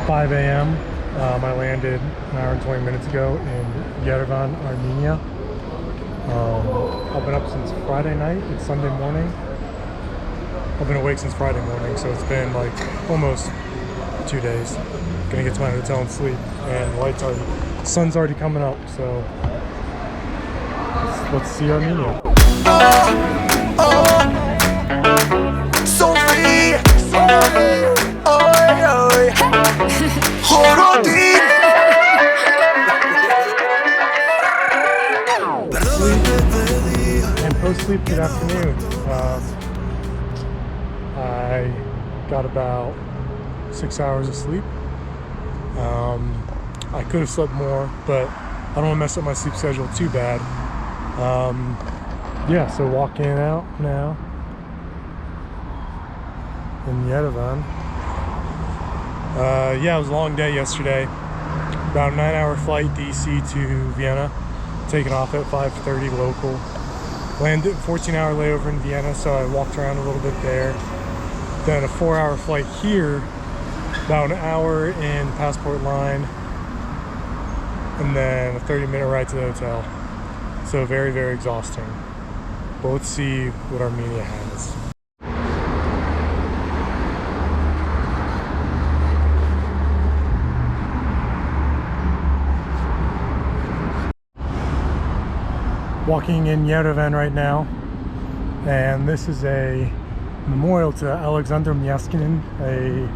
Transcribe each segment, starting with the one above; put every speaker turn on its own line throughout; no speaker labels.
5 a.m. I landed an hour and 20 minutes ago in Yerevan, Armenia. I've been up since Friday night. It's Sunday morning. I've been awake since Friday morning, so it's been like almost 2 days. Gonna get to my hotel and sleep, and the sun's already coming up, so let's see Armenia. And post-sleep, good afternoon. I got about 6 hours of sleep. I could have slept more, but I don't want to mess up my sleep schedule too bad. Yeah, so walking out now in Yerevan. Yeah, it was a long day yesterday. About a 9-hour flight DC to Vienna, taking off at 5:30 local. Landed 14-hour layover in Vienna, so I walked around a little bit there. Then a 4-hour flight here, about an hour in passport line, and then a 30-minute ride to the hotel. So very, very exhausting. But let's see what Armenia has. Walking in Yerevan right now, and this is a memorial to Alexander Myaskin, a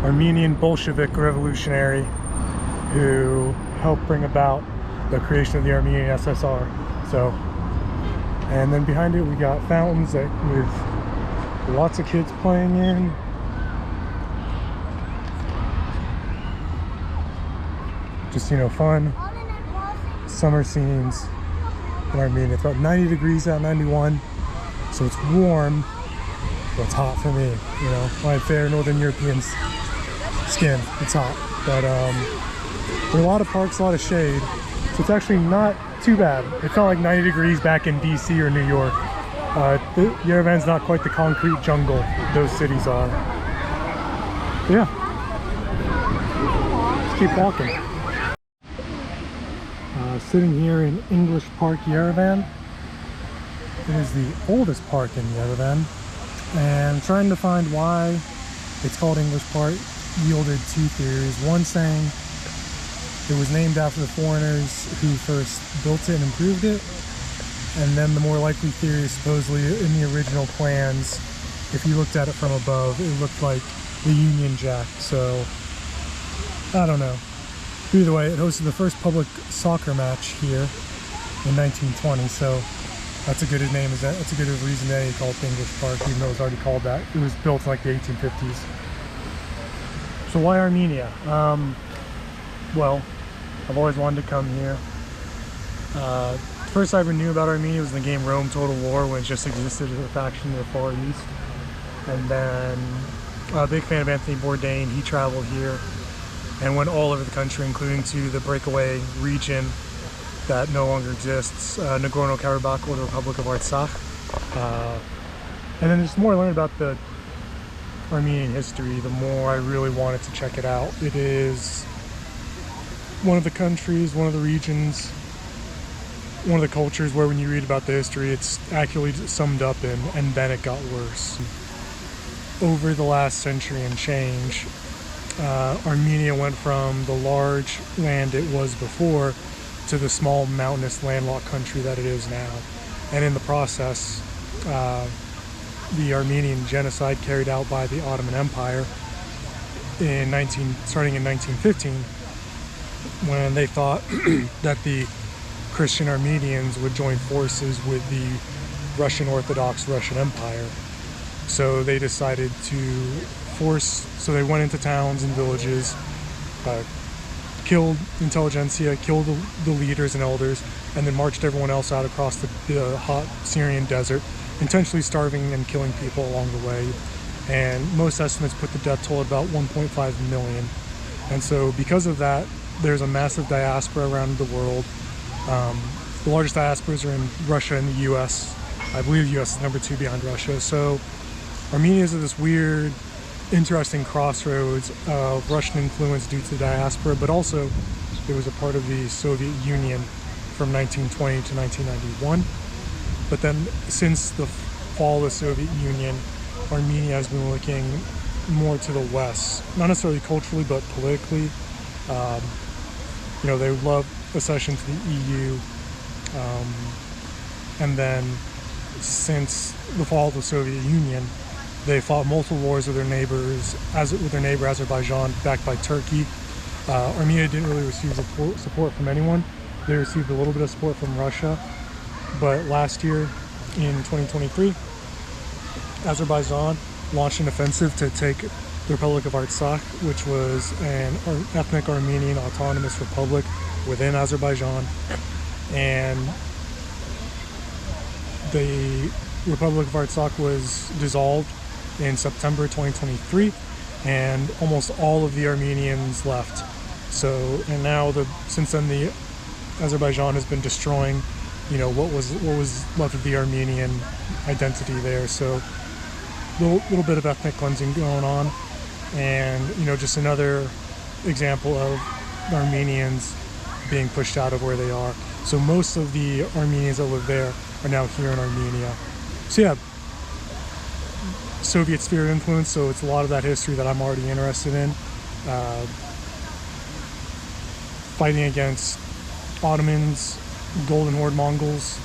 Armenian Bolshevik revolutionary who helped bring about the creation of the Armenian SSR. So, and then behind it we got fountains with lots of kids playing in. Just, you know, fun summer scenes in Armenia. It's about 90 degrees out, 91, so it's warm, but it's hot for me, you know. My fair Northern European skin, it's hot. But there are a lot of parks, a lot of shade, so it's actually not too bad. It's not like 90 degrees back in DC or New York. Yerevan's not quite the concrete jungle those cities are. But yeah, let's keep walking. Sitting here in English Park, Yerevan. It is the oldest park in Yerevan, and trying to find why it's called English Park yielded two theories. One saying it was named after the foreigners who first built it and improved it, and then the more likely theory is supposedly in the original plans, if you looked at it from above, it looked like the Union Jack. So I don't know. Either way, it hosted the first public soccer match here in 1920, so that's a good name. That's a good reason they call it the English Park, even though it was already called that. It was built in like the 1850s. So why Armenia? Well, I've always wanted to come here. First I ever knew about Armenia was in the game Rome Total War, when it just existed as a faction in the Far East. And then a big fan of Anthony Bourdain. He traveled here and went all over the country, including to the breakaway region that no longer exists, Nagorno-Karabakh, or the Republic of Artsakh. And then there's more I learned about the Armenian history, the more I really wanted to check it out. It is one of the countries, one of the regions, one of the cultures where when you read about the history, it's accurately summed up in, and then it got worse. Over the last century and change, Armenia went from the large land it was before to the small mountainous landlocked country that it is now. And in the process, the Armenian genocide carried out by the Ottoman Empire starting in 1915, when they thought that the Christian Armenians would join forces with the Russian Orthodox Russian Empire. So they decided to so they went into towns and villages, killed intelligentsia, killed the leaders and elders, and then marched everyone else out across the hot Syrian desert, intentionally starving and killing people along the way. And most estimates put the death toll at about 1.5 million. And so because of that, there's a massive diaspora around the world. The largest diasporas are in Russia and the US. I believe the US is number 2 behind Russia. So Armenia is this weird interesting crossroads of Russian influence due to the diaspora, but also it was a part of the Soviet Union from 1920 to 1991. But then since the fall of the Soviet Union, Armenia has been looking more to the west, not necessarily culturally, but politically. You know, they love accession to the EU. And then since the fall of the Soviet Union, they fought multiple wars with their neighbors, with their neighbor Azerbaijan, backed by Turkey. Armenia didn't really receive support from anyone. They received a little bit of support from Russia, but last year in 2023, Azerbaijan launched an offensive to take the Republic of Artsakh, which was an ethnic Armenian autonomous republic within Azerbaijan, and the Republic of Artsakh was dissolved in September 2023, and almost all of the Armenians left. So, and now since then, the Azerbaijan has been destroying, you know, what was left of the Armenian identity there. So, little bit of ethnic cleansing going on, and you know, just another example of Armenians being pushed out of where they are. So most of the Armenians that live there are now here in Armenia. So yeah, Soviet sphere of influence, so it's a lot of that history that I'm already interested in. Fighting against Ottomans, Golden Horde Mongols,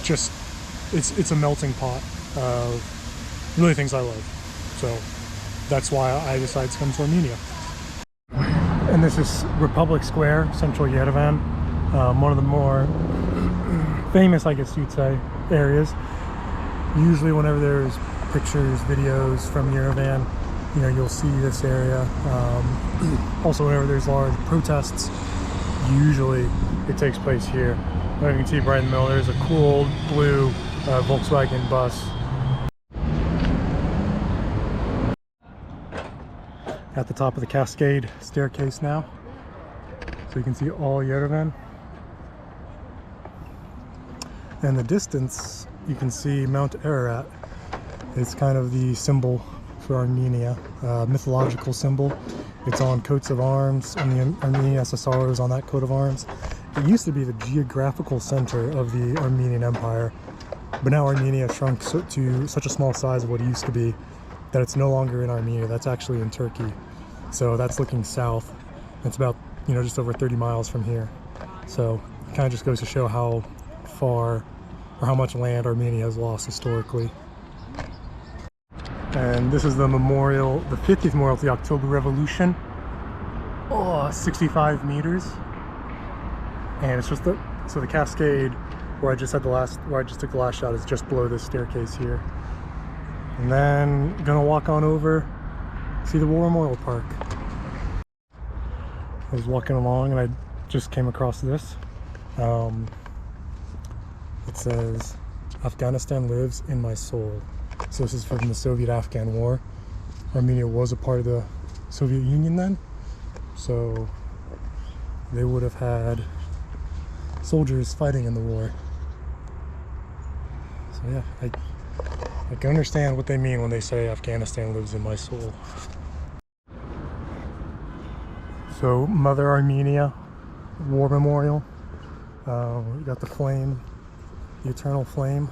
just it's a melting pot of really things I love. So that's why I decided to come to Armenia. And this is Republic Square, central Yerevan, one of the more famous, I guess you'd say, areas. Usually whenever there's pictures, videos from Yerevan, you know, you'll see this area. Also whenever there's large protests, usually it takes place here. You can see right in the middle, there's a cool old blue Volkswagen bus. At the top of the cascade staircase now, so you can see all Yerevan. And the distance, you can see Mount Ararat. It's kind of the symbol for Armenia, mythological symbol. It's on coats of arms, and the Armenian SSR is on that coat of arms. It used to be the geographical center of the Armenian Empire, but now Armenia shrunk to such a small size of what it used to be that it's no longer in Armenia. That's actually in Turkey. So that's looking south. It's about, you know, just over 30 miles from here. So it kind of just goes to show how far or how much land Armenia has lost historically. And this is the memorial, the 50th memorial to the October Revolution. Oh, 65 meters. And it's just so the cascade where I just took the last shot is just below this staircase here. And then gonna walk on over, see the War Memorial Park. I was walking along and I just came across this. It says, "Afghanistan lives in my soul." So this is from the Soviet-Afghan War. Armenia was a part of the Soviet Union then, so they would have had soldiers fighting in the war. So yeah, I can understand what they mean when they say Afghanistan lives in my soul. So Mother Armenia War Memorial. We got the flame, the eternal flame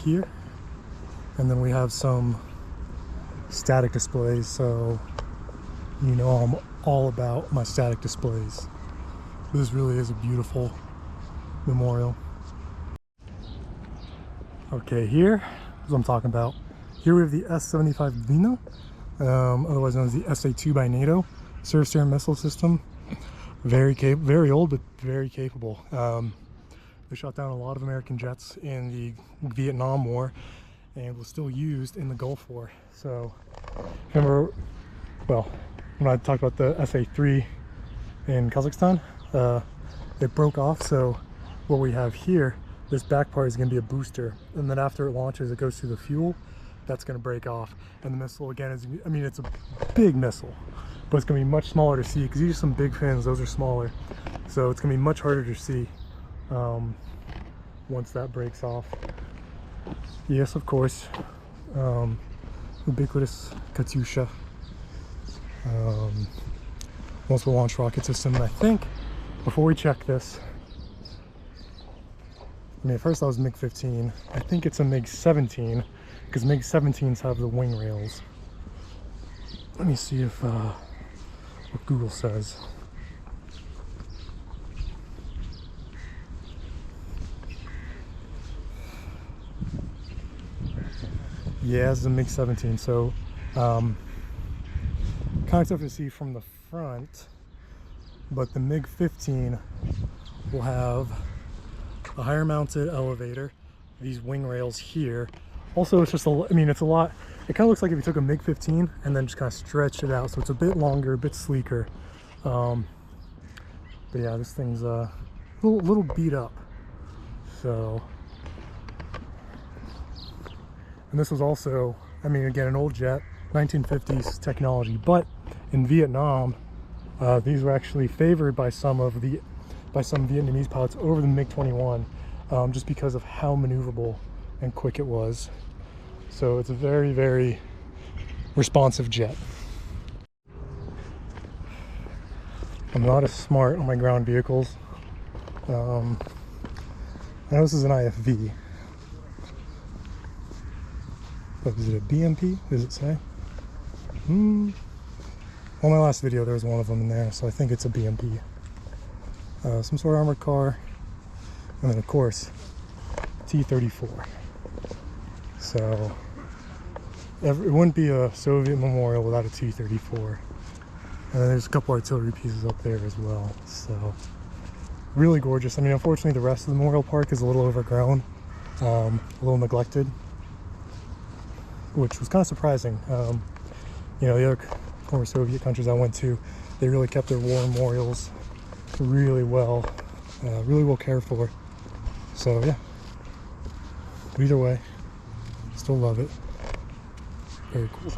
here. And then we have some static displays. So you know I'm all about my static displays. This really is a beautiful memorial. Okay, here is what I'm talking about. Here we have the S-75 Dvina, otherwise known as the SA-2 by NATO, surface air missile system. Very old, but very capable. They shot down a lot of American jets in the Vietnam War and was still used in the Gulf War. So, remember, well, when I talked about the SA-3 in Kazakhstan, it broke off. So what we have here, this back part is going to be a booster, and then after it launches, it goes through the fuel. That's going to break off, and the missile again is, I mean, it's a big missile, but it's going to be much smaller to see because these are some big fins. Those are smaller, so it's going to be much harder to see once that breaks off. Yes, of course, ubiquitous Katyusha, multiple launch rocket system. And I think, before we check this, I mean, at first that was MiG-15. I think it's a MiG-17, because MiG-17s have the wing rails. Let me see if what Google says. Yeah, it's a MiG-17, so kind of tough to see from the front, but the MiG-15 will have a higher mounted elevator, these wing rails here. Also, it's just I mean, it's a lot. It kind of looks like if you took a MiG-15 and then just kind of stretched it out, so it's a bit longer, a bit sleeker. But yeah, this thing's a little beat up. So, and this was also, I mean, again, an old jet, 1950s technology, but in Vietnam, these were actually favored by some Vietnamese pilots over the MiG-21, just because of how maneuverable and quick it was. So it's a very, very responsive jet. I'm not as smart on my ground vehicles. I know this is an IFV. But is it a BMP? Does it say? Well, my last video there was one of them in there, so I think it's a BMP. Some sort of armored car, and then of course T-34. So it wouldn't be a Soviet memorial without a T-34. And then there's a couple artillery pieces up there as well. So really gorgeous. I mean, unfortunately the rest of the memorial park is a little overgrown, a little neglected, which was kind of surprising. You know, the other former Soviet countries I went to, they really kept their war memorials really well cared for. So yeah, but either way, still love it. Very cool.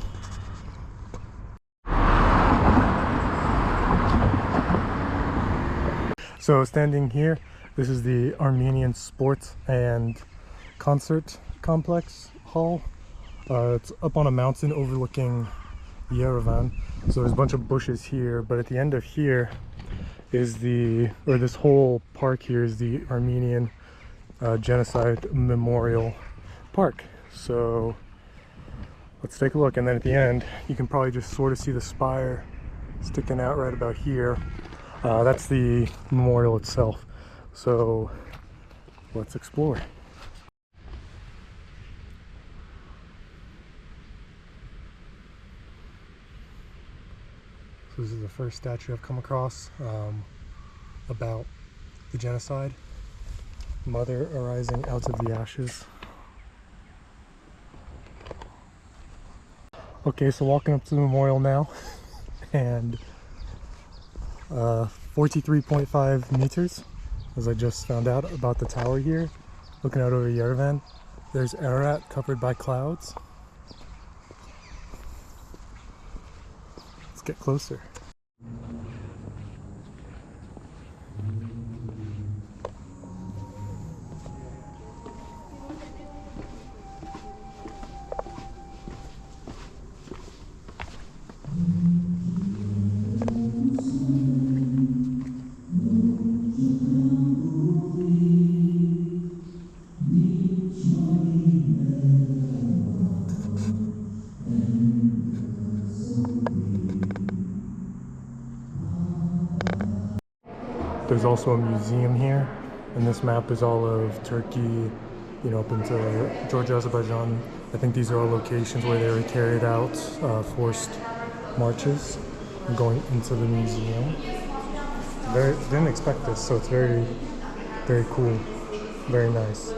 So standing here, this is the Armenian Sports and Concert Complex Hall. It's up on a mountain overlooking Yerevan. So there's a bunch of bushes here, but at the end of here is this whole park here is the Armenian Genocide Memorial Park. So let's take a look, and then at the end you can probably just sort of see the spire sticking out right about here. That's the memorial itself. So let's explore. So this is the first statue I've come across about the genocide. Mother arising out of the ashes. Okay, so walking up to the memorial now, and 43.5 meters, as I just found out about the tower here, looking out over Yerevan. There's Ararat covered by clouds. Let's get closer. There's also a museum here, and this map is all of Turkey, you know, up into Georgia, Azerbaijan. I think these are all locations where they were carried out forced marches. I'm going into the museum. Didn't expect this, so it's very, very cool, very nice.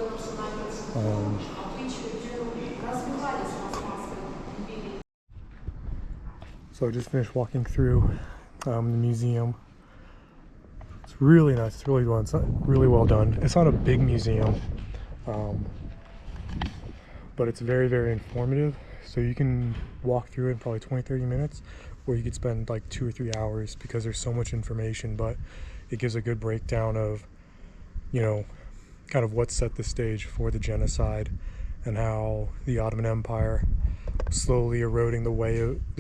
So I just finished walking through the museum. It's really nice. It's really well. It's really well done. It's not a big museum, but it's very, very informative. So you can walk through it in probably 20-30 minutes, or you could spend like 2 or 3 hours because there's so much information. But it gives a good breakdown of, you know, kind of what set the stage for the genocide and how the Ottoman Empire slowly eroding the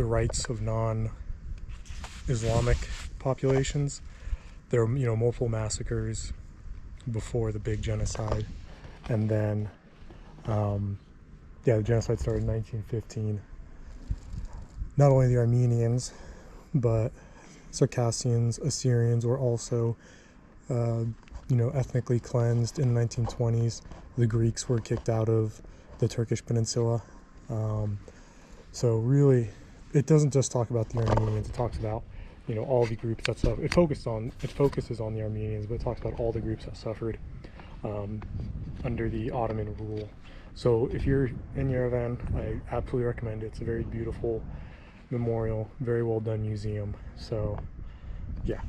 rights of non-Islamic populations. There were, multiple massacres before the big genocide, and then, the genocide started in 1915. Not only the Armenians, but Circassians, Assyrians were also, ethnically cleansed in the 1920s. The Greeks were kicked out of the Turkish peninsula. So really, it doesn't just talk about the Armenians. It talks about, all the groups that suffered. It focuses on the Armenians, but it talks about all the groups that suffered under the Ottoman rule. So if you're in Yerevan, I absolutely recommend it. It's a very beautiful memorial, very well done museum. So yeah.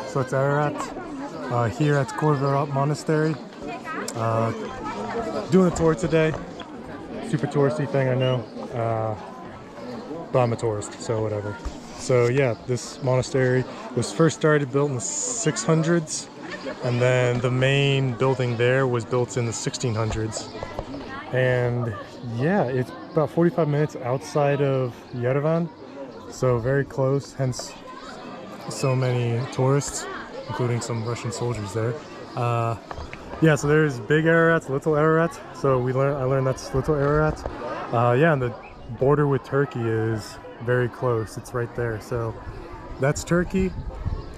So it's Ararat here at Korverat Monastery. Doing a tour today. Super touristy thing, I know. But I'm a tourist, so whatever. So yeah, this monastery was first built in the 600s, and then the main building there was built in the 1600s. And yeah, it's about 45 minutes outside of Yerevan, so very close, hence so many tourists, including some Russian soldiers there. Yeah, so there's big Ararat, little Ararat. So I learned that's little Ararat. Yeah, and the border with Turkey is very close. It's right there. So that's Turkey.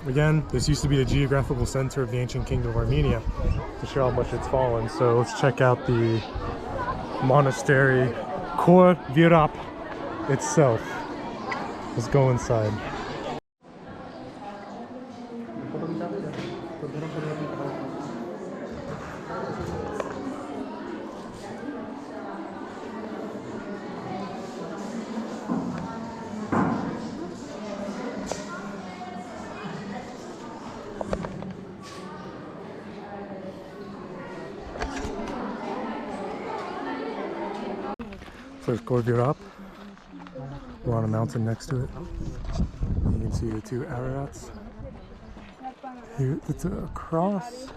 Again, this used to be the geographical center of the ancient kingdom of Armenia, to show how much it's fallen. So let's check out the monastery Korverat itself. Let's go inside. There's Korverat. We're on a mountain next to it. You can see the two Ararats. Here, it's a cross.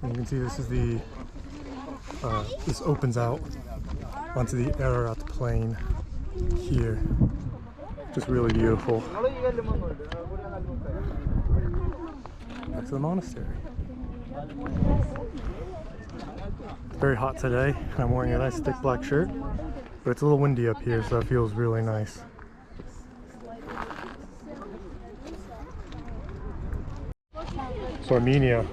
And you can see this is this opens out onto the Ararat plain here. Just really beautiful. Back to the monastery. It's very hot today. I'm wearing a nice thick black shirt, but it's a little windy up here, so it feels really nice. So Armenia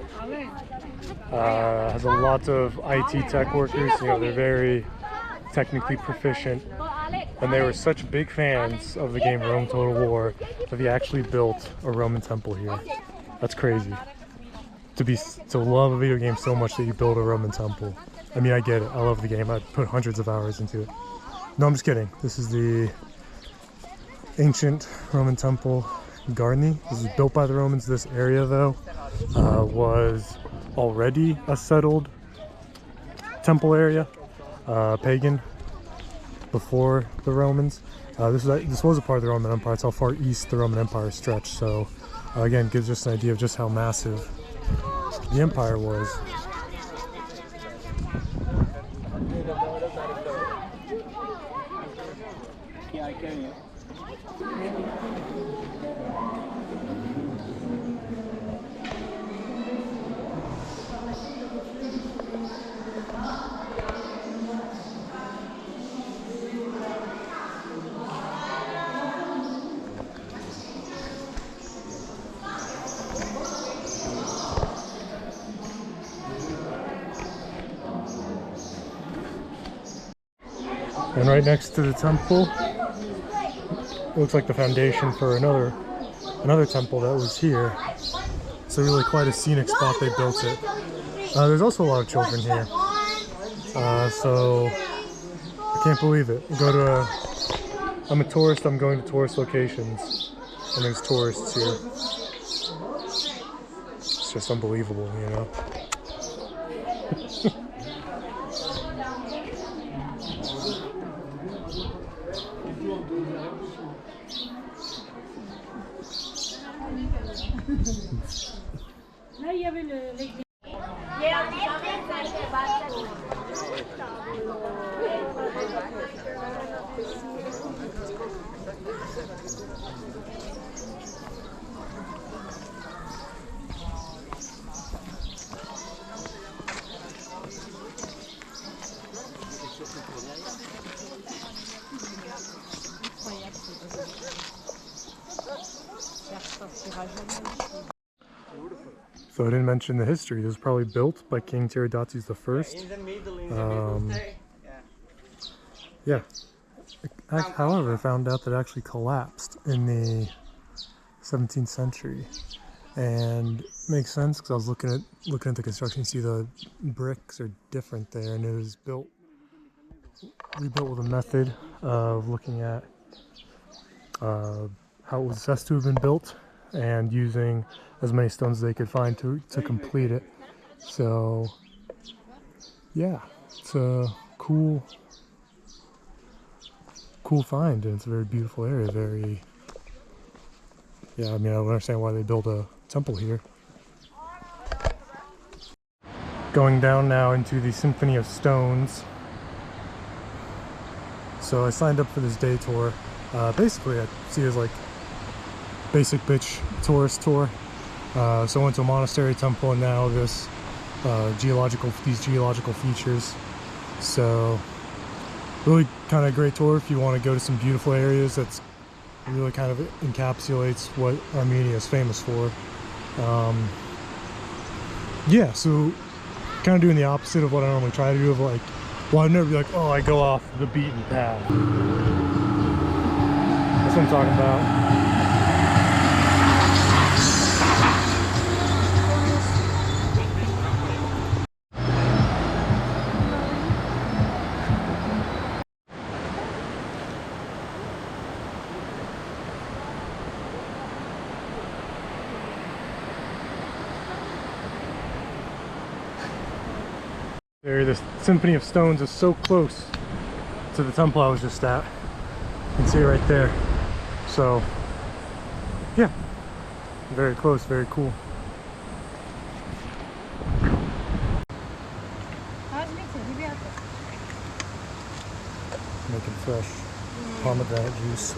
has a lot of IT tech workers. They're very technically proficient, and they were such big fans of the game Rome Total War that they actually built a Roman temple here. That's crazy. To love a video game so much that you build a Roman temple. I mean, I get it. I love the game. I put hundreds of hours into it. No, I'm just kidding. This is the ancient Roman temple, Gagarin. This was built by the Romans. This area, though, was already a settled temple area, pagan, before the Romans. This was a part of the Roman Empire. It's how far east the Roman Empire stretched. So, again, gives us an idea of just how massive the empire was. And right next to the temple, it looks like the foundation for another temple that was here. So really quite a scenic spot they built it. There's also a lot of children here. So I can't believe it. I'm a tourist, I'm going to tourist locations, and there's tourists here. It's just unbelievable, So I didn't mention the history. This was probably built by King Tiridates I. Yeah. However, I found out that it actually collapsed in the 17th century, and it makes sense because I was looking at the construction. You see the bricks are different there, and it was rebuilt with a method of looking at how it was assessed to have been built and using as many stones as they could find to complete it. So yeah, it's a cool find, and it's a very beautiful area. Yeah, I mean, I don't understand why they built a temple here. Going down now into the Symphony of Stones. So I signed up for this day tour. Basically, I see it as like basic bitch tourist tour. So I went to a monastery, temple, and now these geological features. So really kind of great tour if you want to go to some beautiful areas. That's really kind of encapsulates what Armenia is famous for. Yeah, so kind of doing the opposite of what I normally try to do. Of like, well, I'd never be like, oh, I go off the beaten path. That's what I'm talking about. There, the Symphony of Stones is so close to the temple I was just at. You can see it right there. So, yeah, very close, very cool. Making fresh pomegranate juice.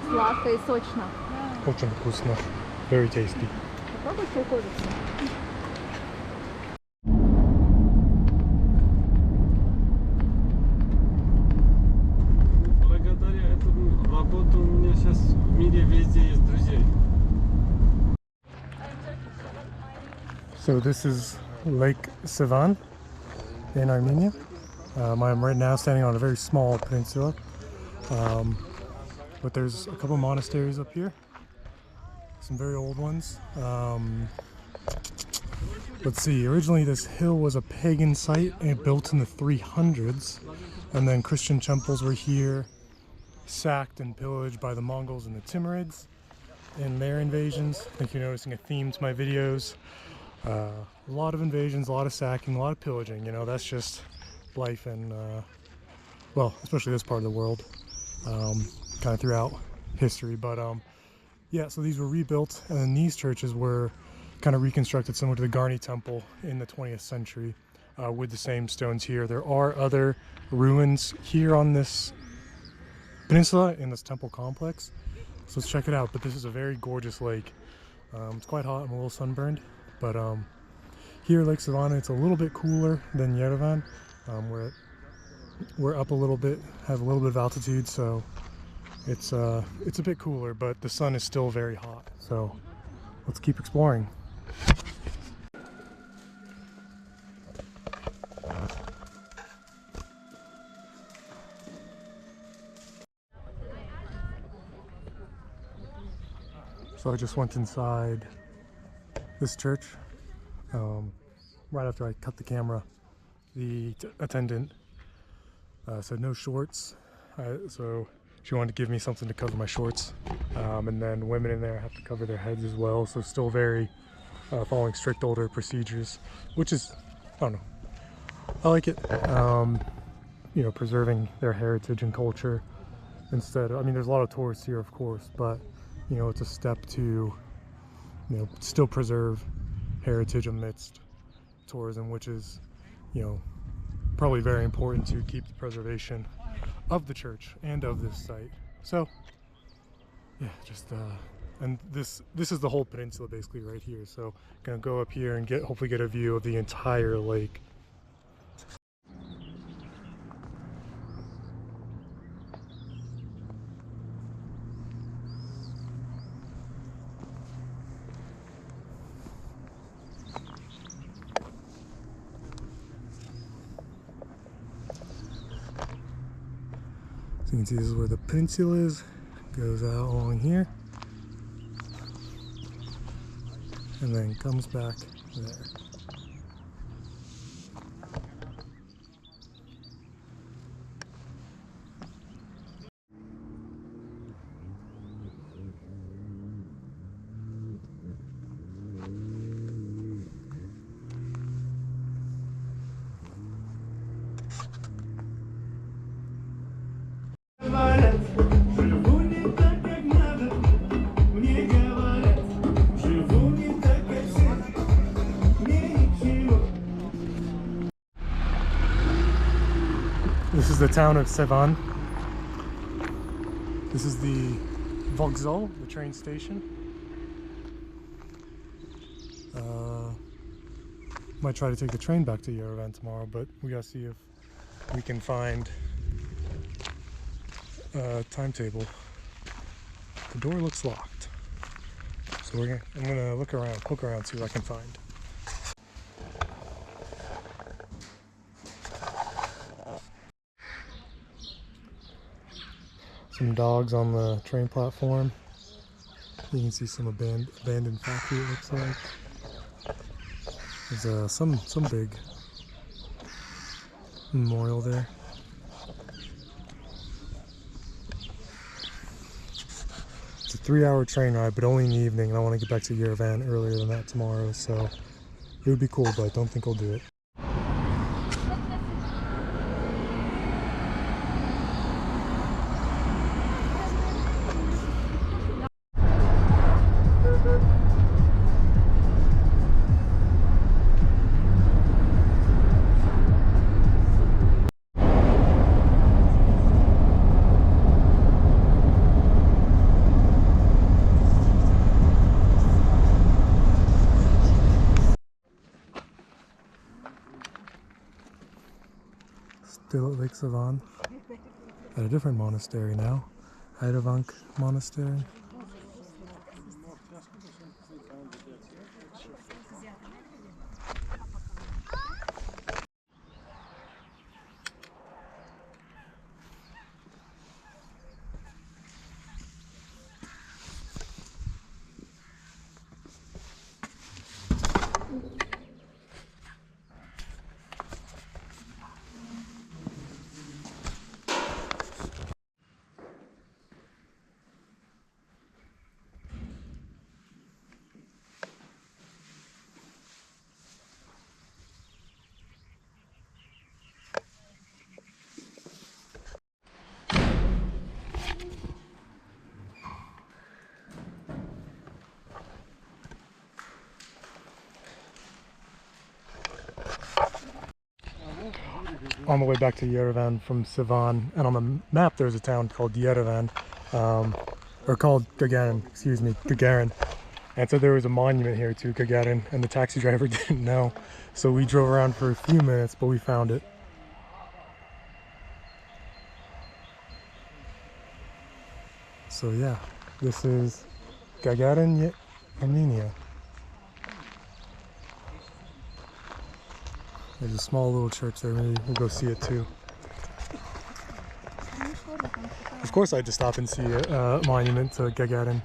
Сладко и сочно.
Очень вкусно. Very tasty.
Попробуйте укориться.
So this is Lake Sevan in Armenia. I'm right now standing on a very small peninsula, but there's a couple monasteries up here, some very old ones. Let's see, originally this hill was a pagan site and built in the 300s, and then Christian temples were here, sacked and pillaged by the Mongols and the Timurids in their invasions. I think you're noticing a theme to my videos. A lot of invasions, a lot of sacking, a lot of pillaging. You know, that's just life in, well, especially this part of the world, kind of throughout history. But yeah, so these were rebuilt, and then these churches were kind of reconstructed similar to the Gagarin temple in the 20th century with the same stones here. There are other ruins here on this peninsula in this temple complex, so let's check it out. But this is a very gorgeous lake. It's quite hot, I'm a little sunburned, but here Lake Sevan, it's a little bit cooler than Yerevan. We're up a little bit, have a little bit of altitude, so it's a bit cooler, but the sun is still very hot. So let's keep exploring. So I just went inside this church. Right after I cut the camera, the attendant said no shorts, so she wanted to give me something to cover my shorts. And then women in there have to cover their heads as well, so still very following strict older procedures, which is, I don't know, I like it. You know, preserving their heritage and culture instead. I mean, there's a lot of tourists here, of course, but you know, it's a step to, you know, still preserve heritage amidst tourism, which is, you know, probably very important to keep the preservation of the church and of this site. So yeah, just and this is the whole peninsula basically right here. So gonna go up here and hopefully get a view of the entire lake. So you can see this is where the peninsula is. Goes out along here and then comes back there. This is the town of Sevan. This is the Vokzal, the train station. Might try to take the train back to Yerevan tomorrow, but we gotta see if we can find a timetable. The door looks locked, so I'm gonna look around, poke around, see what I can find. Some dogs on the train platform. You can see some abandoned factory, it looks like. There's some big memorial there. It's a 3-hour train ride, but only in the evening, and I want to get back to Yerevan earlier than that tomorrow, so it would be cool, but I don't think I'll do it. Still at Lake Sevan, at a different monastery now, Yerevan Monastery. On the way back to Yerevan from Sevan, and on the map there's a town called Yerevan, or called Gagarin, excuse me, Gagarin. And so there was a monument here to Gagarin, and the taxi driver didn't know. So we drove around for a few minutes, but we found it. So yeah, this is Gagarin, Armenia. There's a small little church there, maybe we'll go see it too. Of course I had to stop and see a monument to Gagarin.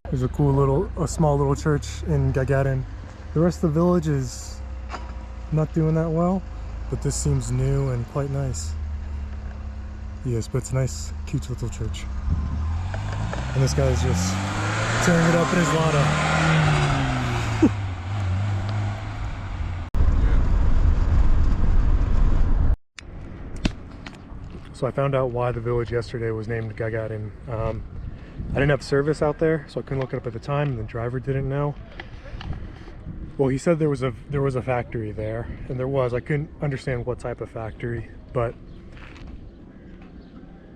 There's a small little church in Gagarin. The rest of the village is not doing that well, but this seems new and quite nice. Yes, but it's a nice, cute little church. And this guy's just tearing it up in his Lada. So I found out why the village yesterday was named Gagarin. I didn't have service out there, so I couldn't look it up at the time, and the driver didn't know. Well, he said there was a factory there, and there was. I couldn't understand what type of factory, but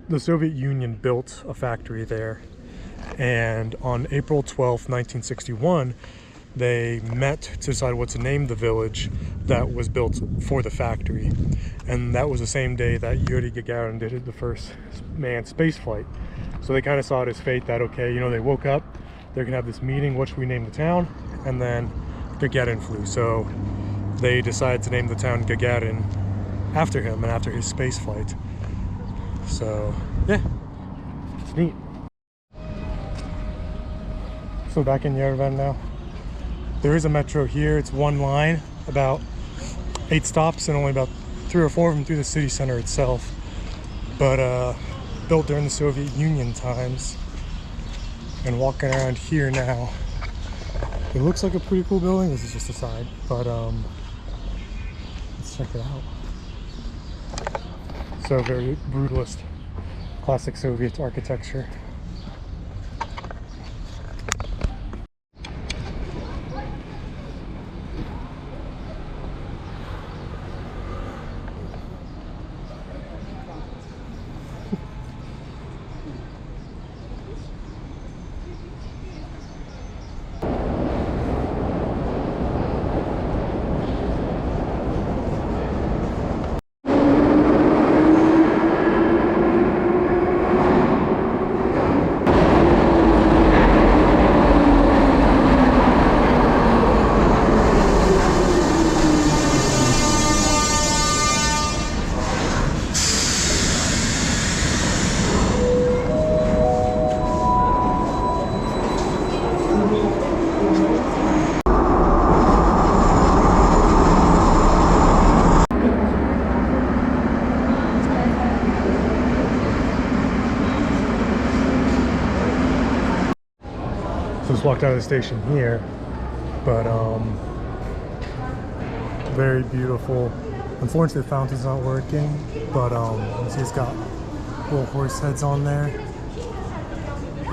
the Soviet Union built a factory there, and on April 12th, 1961, they met to decide what to name the village that was built for the factory. And that was the same day that Yuri Gagarin did the first manned space flight. So they kind of saw it as fate that, okay, you know, they woke up, they're gonna have this meeting, what should we name the town? And then Gagarin flew. So they decided to name the town Gagarin after him and after his space flight. So yeah, it's neat. So back in Yerevan now. There is a metro here. It's one line, about 8 stops, and only about 3 or 4 of them through the city center itself. But built during the Soviet Union times. And walking around here now, it looks like a pretty cool building. This is just a side, but let's check it out. So very brutalist, classic Soviet architecture. So just walked out of the station here, but very beautiful. Unfortunately, the fountain's not working, but you see it's got little horse heads on there.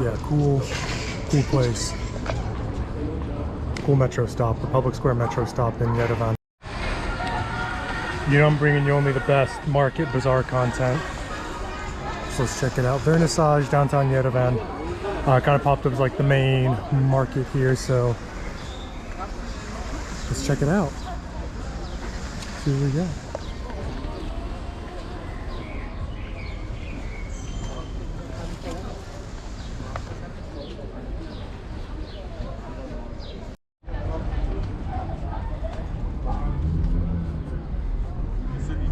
Yeah, cool place. Cool metro stop, the Public Square metro stop in Yerevan. You know, I'm bringing you only the best market bazaar content. So let's check it out. Vernissage, downtown Yerevan. Kind of popped up as like the main market here, so let's check it out. See what we got.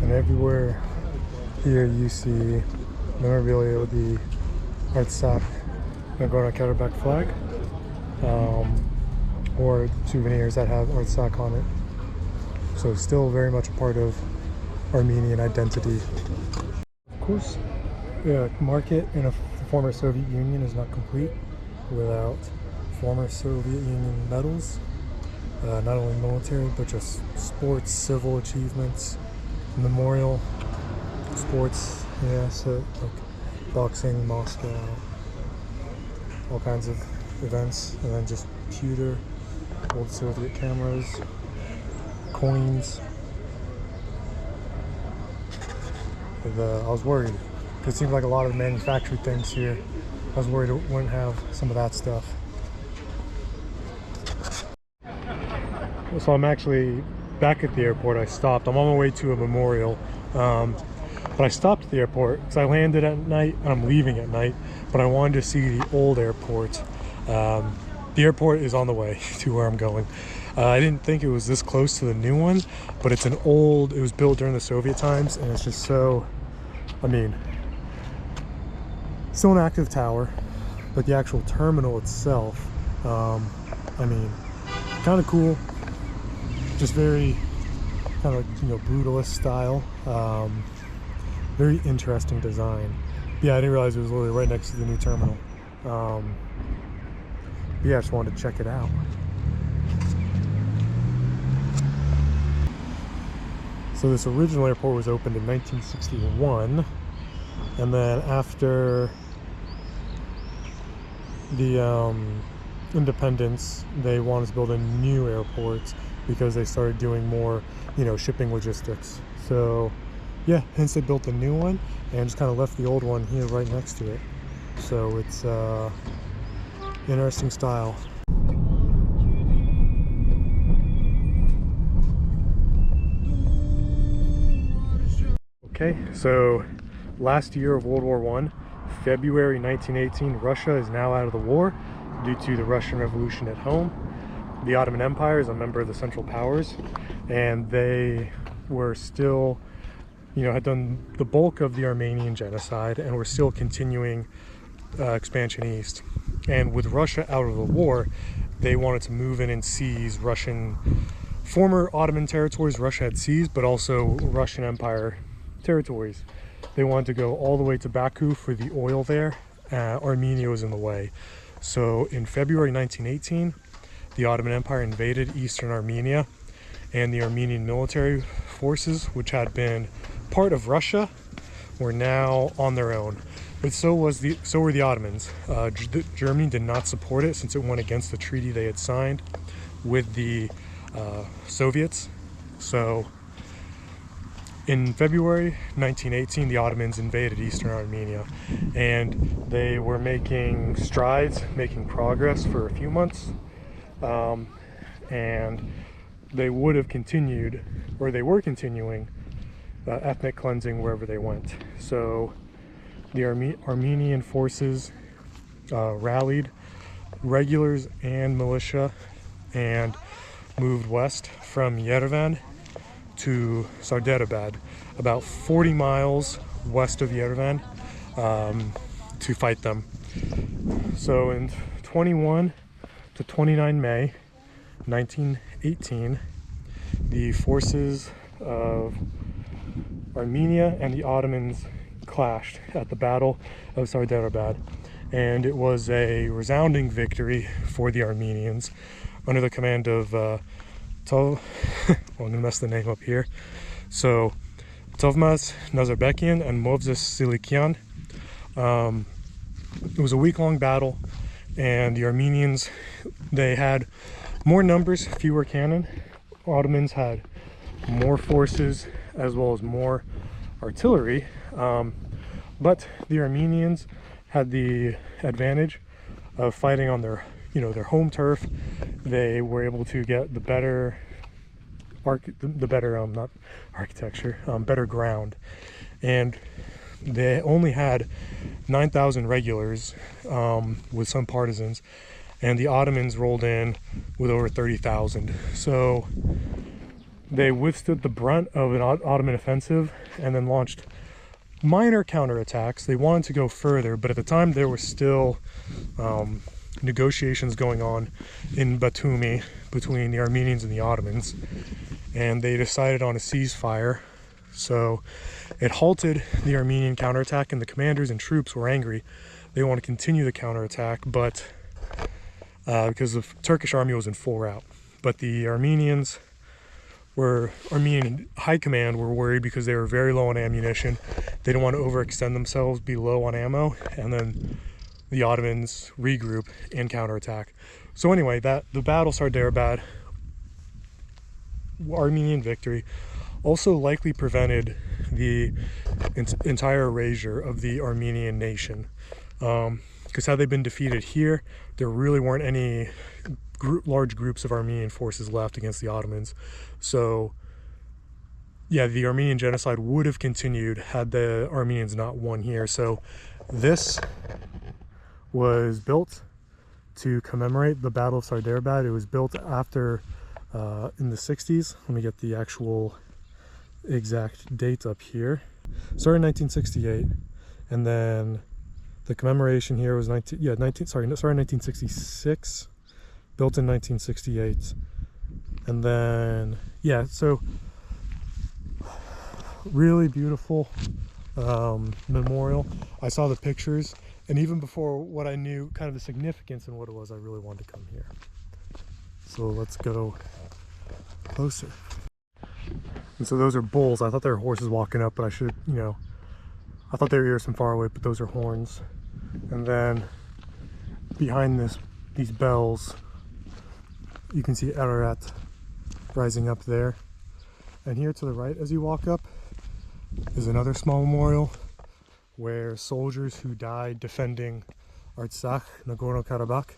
And everywhere here you see memorabilia with the Artsakh Nagorno-Karabakh flag, or souvenirs that have Artsakh on it. So still very much a part of Armenian identity. Of course, the market in a former Soviet Union is not complete without former Soviet Union medals, not only military, but just sports, civil achievements, memorial, sports, yeah, so like boxing, Moscow, all kinds of events, and then just pewter, old Soviet cameras, coins. I was worried, because it seemed like a lot of the manufactured things here, I was worried it wouldn't have some of that stuff. So I'm actually back at the airport. I stopped. I'm on my way to a memorial. But I stopped at the airport because I landed at night and I'm leaving at night, but I wanted to see the old airport. The airport is on the way to where I'm going. I didn't think it was this close to the new one, but it's it was built during the Soviet times, and it's just so, I mean, still an active tower, but the actual terminal itself, I mean, kind of cool, just very kind of, you know, brutalist style. Very interesting design. Yeah, I didn't realize it was literally right next to the new terminal. But yeah, I just wanted to check it out. So this original airport was opened in 1961, and then after the independence, they wanted to build a new airport because they started doing more, shipping logistics. So yeah, hence they built a new one and just kind of left the old one here right next to it. So it's interesting style. Okay, so last year of World War I, February 1918, Russia is now out of the war due to the Russian Revolution at home. The Ottoman Empire is a member of the Central Powers, and they were still, had done the bulk of the Armenian genocide and were still continuing expansion east. And with Russia out of the war, they wanted to move in and seize former Ottoman territories Russia had seized, but also Russian Empire territories. They wanted to go all the way to Baku for the oil there. Armenia was in the way. So in February 1918, the Ottoman Empire invaded eastern Armenia, and the Armenian military forces, which had been part of Russia, were now on their own. But so were the Ottomans. Germany did not support it since it went against the treaty they had signed with the Soviets. So in February 1918, the Ottomans invaded eastern Armenia, and they were making strides, making progress for a few months, and they would have continued, or they were continuing, ethnic cleansing wherever they went. So the Armenian forces rallied regulars and militia and moved west from Yerevan to Sardarabad, about 40 miles west of Yerevan, to fight them. So in 21 to 29 May 1918, the forces of Armenia and the Ottomans clashed at the Battle of Sardarabad, and it was a resounding victory for the Armenians under the command of I'm gonna mess the name up here. So Tovmaz Nazarbekian and Movses Silikian. It was a week-long battle, and the Armenians, they had more numbers, fewer cannon. Ottomans had more forces as well as more artillery, but the Armenians had the advantage of fighting on their home turf. They were able to get the better not architecture, better ground, and they only had 9,000 regulars with some partisans, and the Ottomans rolled in with over 30,000. So they withstood the brunt of an Ottoman offensive and then launched minor counterattacks. They wanted to go further, but at the time there were still negotiations going on in Batumi between the Armenians and the Ottomans, and they decided on a ceasefire. So it halted the Armenian counterattack, and the commanders and troops were angry. They want to continue the counterattack, but because the Turkish army was in full rout. But the Armenian high command were worried because they were very low on ammunition. They didn't want to overextend themselves, be low on ammo, and then the Ottomans regroup and counterattack. So anyway, the battle Sardarabad, Armenian victory, also likely prevented the entire erasure of the Armenian nation. Because had they been defeated here, there really weren't any large groups of Armenian forces left against the Ottomans. So yeah, the Armenian genocide would have continued had the Armenians not won here. So this was built to commemorate the Battle of Sardarabad. It was built after in the 60s. Let me get the actual exact date up here. Started in 1968, and then the commemoration here was 1966, built in 1968, and then yeah, so really beautiful memorial. I saw the pictures, and even before what I knew kind of the significance and what it was, I really wanted to come here. So let's go closer. And so those are bulls. I thought they were horses walking up, but I should, I thought they were ears from far away, but those are horns. And then behind these bells. You can see Ararat rising up there. And here to the right as you walk up is another small memorial where soldiers who died defending Artsakh, Nagorno-Karabakh,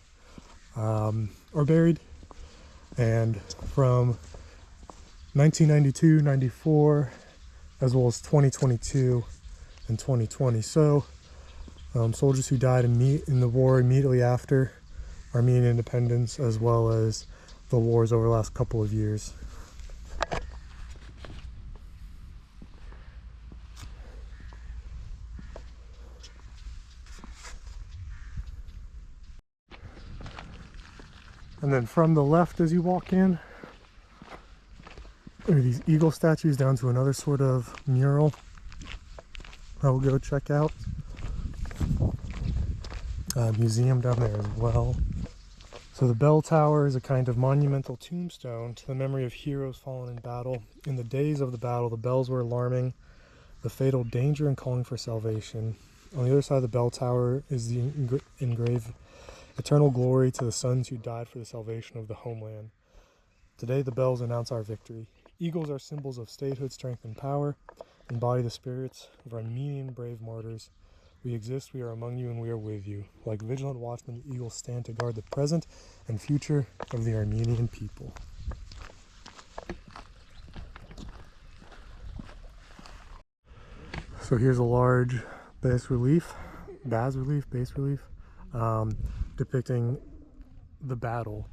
are buried. And from 1992, 94, as well as 2022 and 2020. So soldiers who died in the war immediately after Armenian independence, as well as the wars over the last couple of years. And then from the left as you walk in, there are these eagle statues down to another sort of mural I will go check out. Museum down there as well. So the bell tower is a kind of monumental tombstone to the memory of heroes fallen in battle. In the days of the battle, the bells were alarming the fatal danger and calling for salvation. On the other side of the bell tower is the engraved eternal glory to the sons who died for the salvation of the homeland. Today the bells announce our victory. Eagles are symbols of statehood, strength, and power, embody the spirits of Armenian brave martyrs. We exist, we are among you, and we are with you. Like vigilant watchmen, the eagles stand to guard the present and future of the Armenian people. So here's a large bas relief, depicting the battle.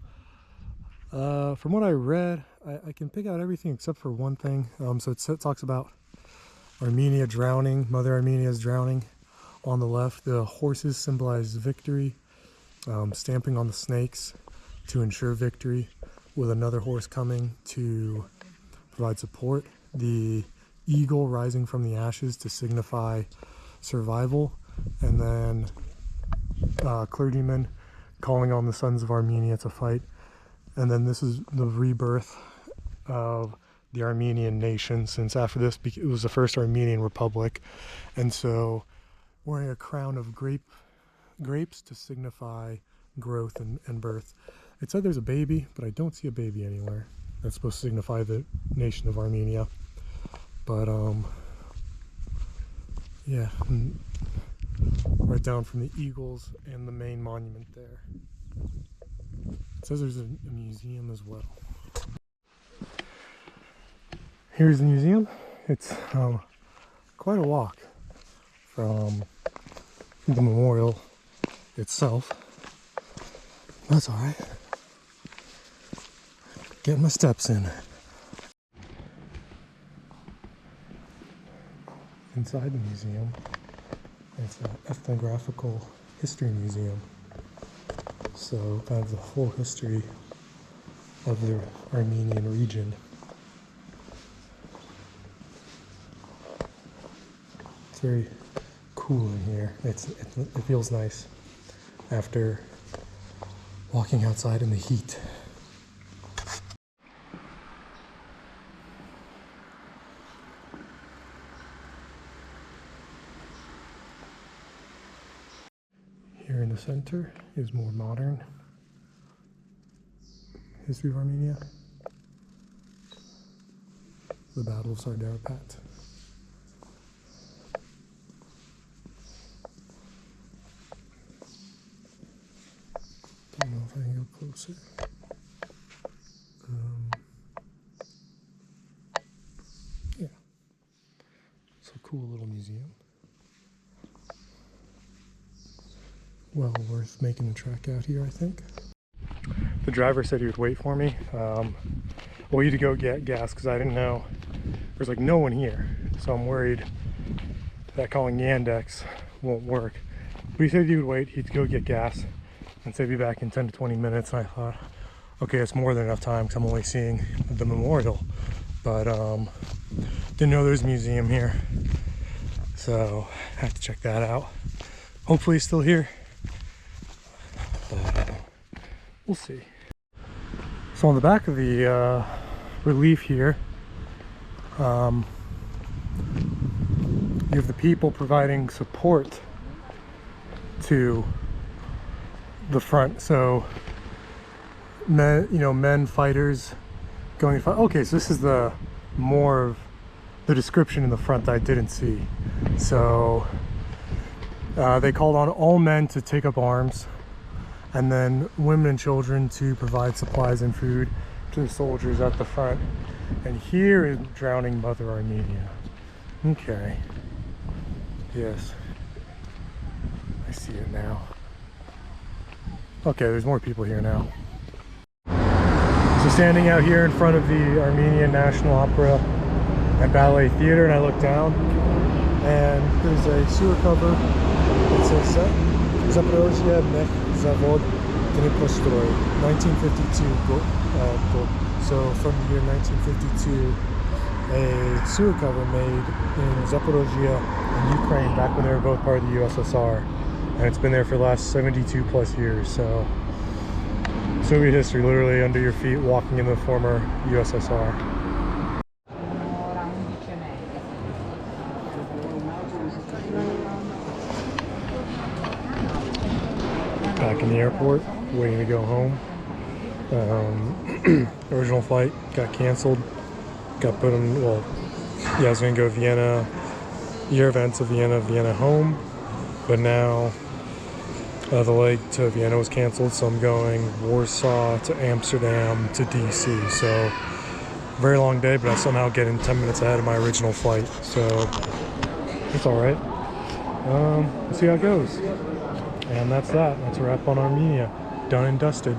From what I read, I can pick out everything except for one thing. So it talks about Armenia drowning, Mother Armenia's drowning. On the left, the horses symbolize victory, stamping on the snakes to ensure victory, with another horse coming to provide support. The eagle rising from the ashes to signify survival, and then clergymen calling on the sons of Armenia to fight. And then this is the rebirth of the Armenian nation, since after this it was the first Armenian republic. And so wearing a crown of grapes to signify growth and birth. It said there's a baby, but I don't see a baby anywhere. That's supposed to signify the nation of Armenia. But yeah, right down from the eagles and the main monument there. It says there's a museum as well. Here's the museum. It's quite a walk from the memorial itself. That's alright. Getting my steps in. Inside the museum, it's an ethnographical history museum. So kind of the full history of the Armenian region. It's very cool in here. It feels nice after walking outside in the heat. Here in the center is more modern history of Armenia. The Battle of Sardarabad. Don't know if I can go closer. Yeah. So cool little museum. Well worth making the trek out here, I think. The driver said he would wait for me. We had to go get gas because I didn't know. There's like no one here. So I'm worried that calling Yandex won't work. But he said he would wait. He'd go get gas and say he'd be back in 10 to 20 minutes. And I thought, okay, it's more than enough time because I'm only seeing the memorial. But didn't know there's a museum here. So I have to check that out. Hopefully he's still here. But we'll see. So on the back of the relief here, you have the people providing support to the front. So men, men fighters going to fight. Okay, so this is the more of the description in the front that I didn't see. So they called on all men to take up arms, and then women and children to provide supplies and food to the soldiers at the front. And here is drowning Mother Armenia. Okay. Yes. I see it now. Okay, there's more people here now. So standing out here in front of the Armenian National Opera and Ballet Theater, and I look down, and there's a sewer cover that says Zaporozhye Mech Zavod Dnipro 1952. So from the year 1952, a sewer cover made in Zaporozhye in Ukraine back when they were both part of the USSR. And it's been there for the last 72 plus years. So Soviet history literally under your feet, walking in the former USSR. Back in the airport, waiting to go home. Original flight got canceled. Got put on, well, yeah, I was gonna go Vienna, Yerevan to Vienna, Vienna home. But now the leg to Vienna was canceled, so I'm going Warsaw to Amsterdam to DC. So very long day, but I somehow get in 10 minutes ahead of my original flight. So it's all right. We'll see how it goes. And that's that. That's a wrap on Armenia. Done and dusted.